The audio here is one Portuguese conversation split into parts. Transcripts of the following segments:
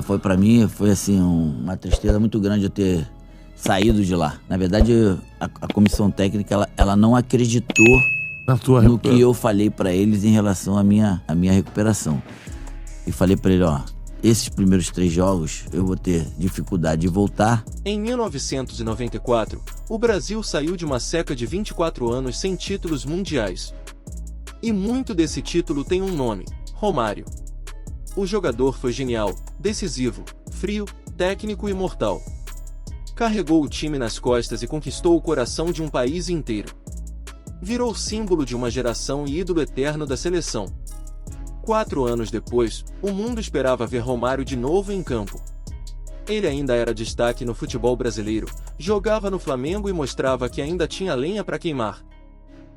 Foi pra mim, foi assim, uma tristeza muito grande eu ter saído de lá. Na verdade, a comissão técnica, ela não acreditou no que eu falei pra eles em relação à minha recuperação. E falei pra ele, esses primeiros 3 jogos eu vou ter dificuldade de voltar. Em 1994, o Brasil saiu de uma seca de 24 anos sem títulos mundiais. E muito desse título tem um nome: Romário. O jogador foi genial, decisivo, frio, técnico e mortal. Carregou o time nas costas e conquistou o coração de um país inteiro. Virou símbolo de uma geração e ídolo eterno da seleção. 4 anos depois, o mundo esperava ver Romário de novo em campo. Ele ainda era destaque no futebol brasileiro, jogava no Flamengo e mostrava que ainda tinha lenha para queimar.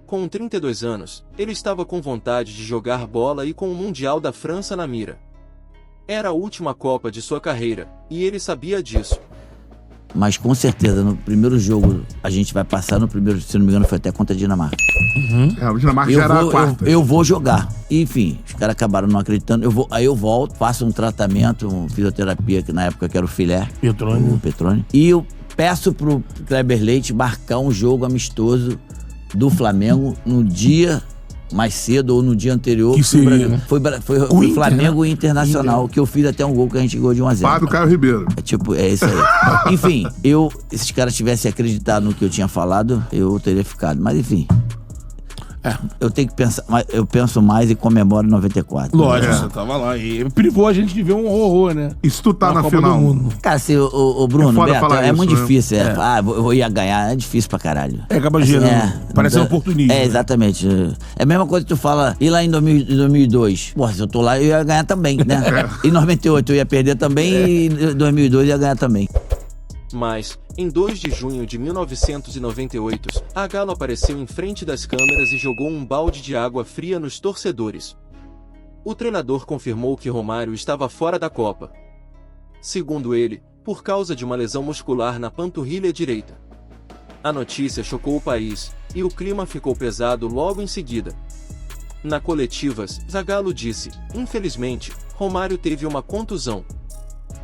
Com 32 anos, ele estava com vontade de jogar bola e com o Mundial da França na mira. Era a última Copa de sua carreira, e ele sabia disso. Mas com certeza, no primeiro jogo, a gente vai passar no primeiro, se não me engano, foi até contra a Dinamarca. A Dinamarca já era a quarta. Eu vou jogar. Enfim, os caras acabaram não acreditando. Aí eu volto, faço um tratamento, uma fisioterapia, que na época que era o Filé. Petrone. E eu peço pro Kleber Leite marcar um jogo amistoso do Flamengo no dia mais cedo ou no dia anterior. Que seria, né? Foi o Flamengo Internacional, que eu fiz até um gol que a gente ganhou de 1-0. Fábio Caio Ribeiro. É isso aí. Enfim, se esses caras tivessem acreditado no que eu tinha falado, eu teria ficado. Mas enfim. Eu tenho que pensar, eu penso mais e comemoro 94. Lógico, você tava lá. E privou a gente de ver um horror, né? E se tu tá na final? Cara, se o Bruno, Beto, é muito difícil. Eu ia ganhar, é difícil pra caralho. Acaba gerando. Parece um oportunismo. Exatamente. É a mesma coisa que tu fala, e lá em 2002? Pô, se eu tô lá, eu ia ganhar também, né? Em 98 eu ia perder também e em 2002 eu ia ganhar também. Mas, em 2 de junho de 1998, a Galo apareceu em frente das câmeras e jogou um balde de água fria nos torcedores. O treinador confirmou que Romário estava fora da Copa. Segundo ele, por causa de uma lesão muscular na panturrilha direita. A notícia chocou o país, e o clima ficou pesado logo em seguida. Na coletiva, Zagallo disse: "Infelizmente, Romário teve uma contusão.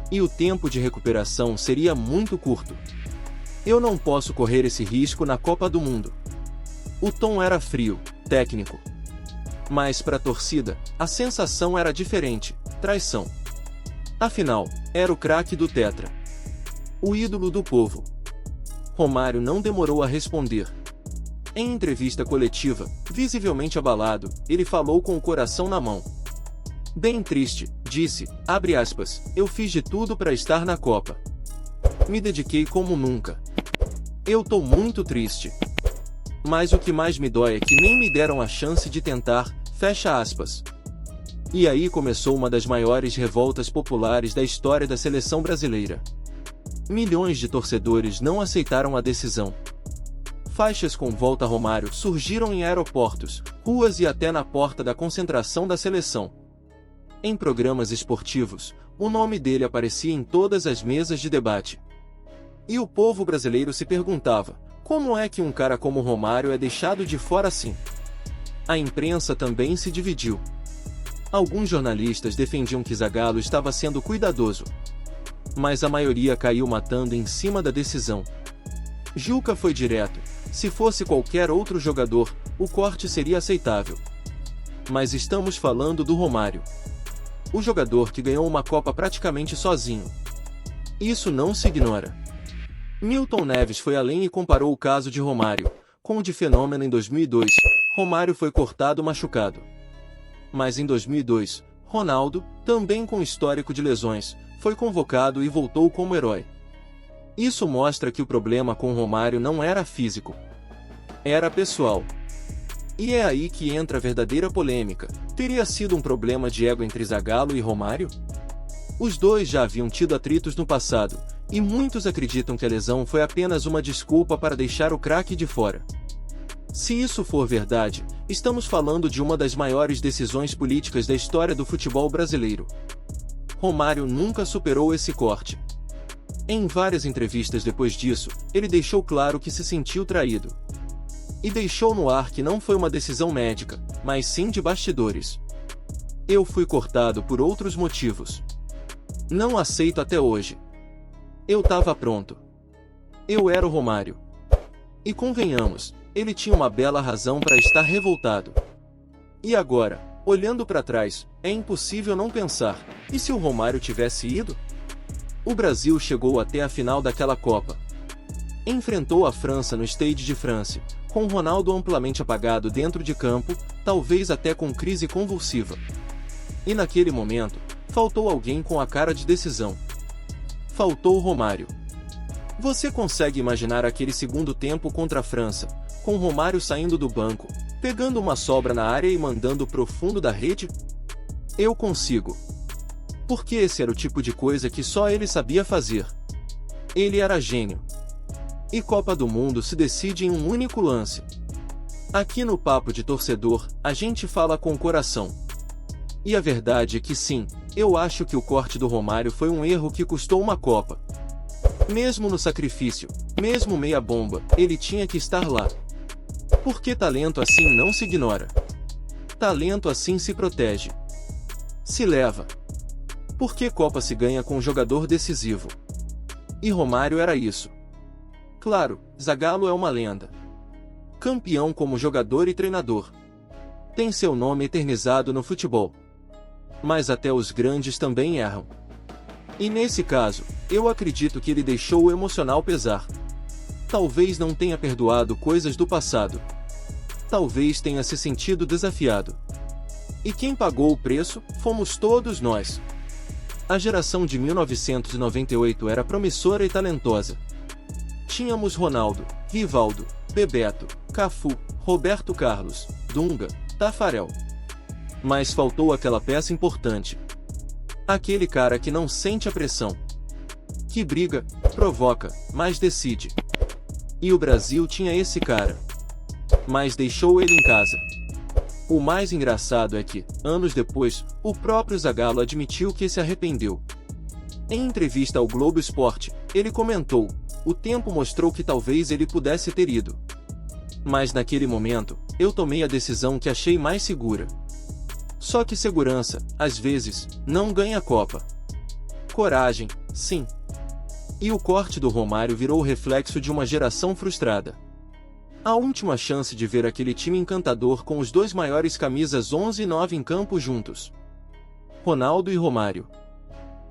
E o tempo de recuperação seria muito curto. Eu não posso correr esse risco na Copa do Mundo." O tom era frio, técnico. Mas para a torcida, a sensação era diferente: traição. Afinal, era o craque do Tetra. O ídolo do povo. Romário não demorou a responder. Em entrevista coletiva, visivelmente abalado, ele falou com o coração na mão. Bem triste, disse, abre aspas, "eu fiz de tudo para estar na Copa. Me dediquei como nunca. Eu tô muito triste. Mas o que mais me dói é que nem me deram a chance de tentar", fecha aspas. E aí começou uma das maiores revoltas populares da história da seleção brasileira. Milhões de torcedores não aceitaram a decisão. Faixas com "Volta Romário" surgiram em aeroportos, ruas e até na porta da concentração da seleção. Em programas esportivos, o nome dele aparecia em todas as mesas de debate. E o povo brasileiro se perguntava: como é que um cara como Romário é deixado de fora assim? A imprensa também se dividiu. Alguns jornalistas defendiam que Zagallo estava sendo cuidadoso. Mas a maioria caiu matando em cima da decisão. Juca foi direto: se fosse qualquer outro jogador, o corte seria aceitável. Mas estamos falando do Romário. O jogador que ganhou uma Copa praticamente sozinho. Isso não se ignora. Milton Neves foi além e comparou o caso de Romário com o de Fenômeno em 2002. Romário foi cortado machucado. Mas em 2002, Ronaldo, também com histórico de lesões, foi convocado e voltou como herói. Isso mostra que o problema com Romário não era físico. Era pessoal. E é aí que entra a verdadeira polêmica. Teria sido um problema de ego entre Zagallo e Romário? Os dois já haviam tido atritos no passado, e muitos acreditam que a lesão foi apenas uma desculpa para deixar o craque de fora. Se isso for verdade, estamos falando de uma das maiores decisões políticas da história do futebol brasileiro. Romário nunca superou esse corte. Em várias entrevistas depois disso, ele deixou claro que se sentiu traído. E deixou no ar que não foi uma decisão médica, mas sim de bastidores. "Eu fui cortado por outros motivos. Não aceito até hoje. Eu tava pronto. Eu era o Romário. E convenhamos, ele tinha uma bela razão para estar revoltado. E agora, olhando para trás, é impossível não pensar, e se o Romário tivesse ido? O Brasil chegou até a final daquela Copa. Enfrentou a França no Stade de France, com Ronaldo amplamente apagado dentro de campo, talvez até com crise convulsiva. E naquele momento, faltou alguém com a cara de decisão. Faltou o Romário. Você consegue imaginar aquele segundo tempo contra a França, com o Romário saindo do banco, pegando uma sobra na área e mandando pro fundo da rede? Eu consigo. Porque esse era o tipo de coisa que só ele sabia fazer. Ele era gênio. E Copa do Mundo se decide em um único lance. Aqui no Papo de Torcedor, a gente fala com o coração. E a verdade é que sim, eu acho que o corte do Romário foi um erro que custou uma Copa. Mesmo no sacrifício, mesmo meia bomba, ele tinha que estar lá. Porque talento assim não se ignora. Talento assim se protege. Se leva. Porque Copa se ganha com um jogador decisivo. E Romário era isso. Claro, Zagallo é uma lenda. Campeão como jogador e treinador. Tem seu nome eternizado no futebol. Mas até os grandes também erram. E nesse caso, eu acredito que ele deixou o emocional pesar. Talvez não tenha perdoado coisas do passado. Talvez tenha se sentido desafiado. E quem pagou o preço, fomos todos nós. A geração de 1998 era promissora e talentosa. Tínhamos Ronaldo, Rivaldo, Bebeto, Cafu, Roberto Carlos, Dunga, Tafarel. Mas faltou aquela peça importante. Aquele cara que não sente a pressão. Que briga, provoca, mas decide. E o Brasil tinha esse cara. Mas deixou ele em casa. O mais engraçado é que, anos depois, o próprio Zagallo admitiu que se arrependeu. Em entrevista ao Globo Esporte, ele comentou: o tempo mostrou que talvez ele pudesse ter ido. Mas naquele momento, eu tomei a decisão que achei mais segura. Só que segurança, às vezes, não ganha Copa. Coragem, sim. E o corte do Romário virou o reflexo de uma geração frustrada. A última chance de ver aquele time encantador com os dois maiores camisas 11 e 9 em campo juntos. Ronaldo e Romário.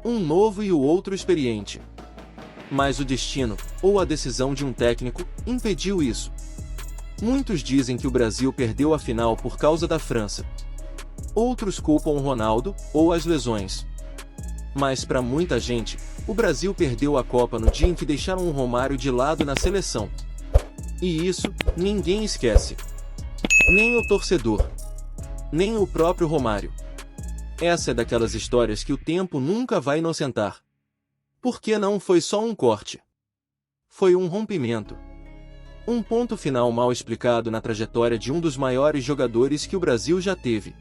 Um novo e o outro experiente. Mas o destino, ou a decisão de um técnico, impediu isso. Muitos dizem que o Brasil perdeu a final por causa da França. Outros culpam o Ronaldo, ou as lesões. Mas para muita gente, o Brasil perdeu a Copa no dia em que deixaram o Romário de lado na seleção. E isso, ninguém esquece. Nem o torcedor. Nem o próprio Romário. Essa é daquelas histórias que o tempo nunca vai inocentar. Porque não foi só um corte. Foi um rompimento. Um ponto final mal explicado na trajetória de um dos maiores jogadores que o Brasil já teve.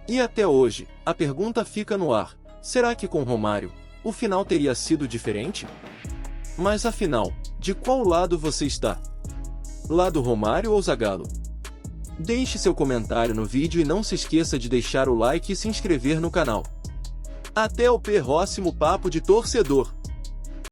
E até hoje, a pergunta fica no ar: será que com Romário, o final teria sido diferente? Mas afinal, de qual lado você está? Lado Romário ou Zagallo? Deixe seu comentário no vídeo e não se esqueça de deixar o like e se inscrever no canal. Até o próximo Papo de Torcedor!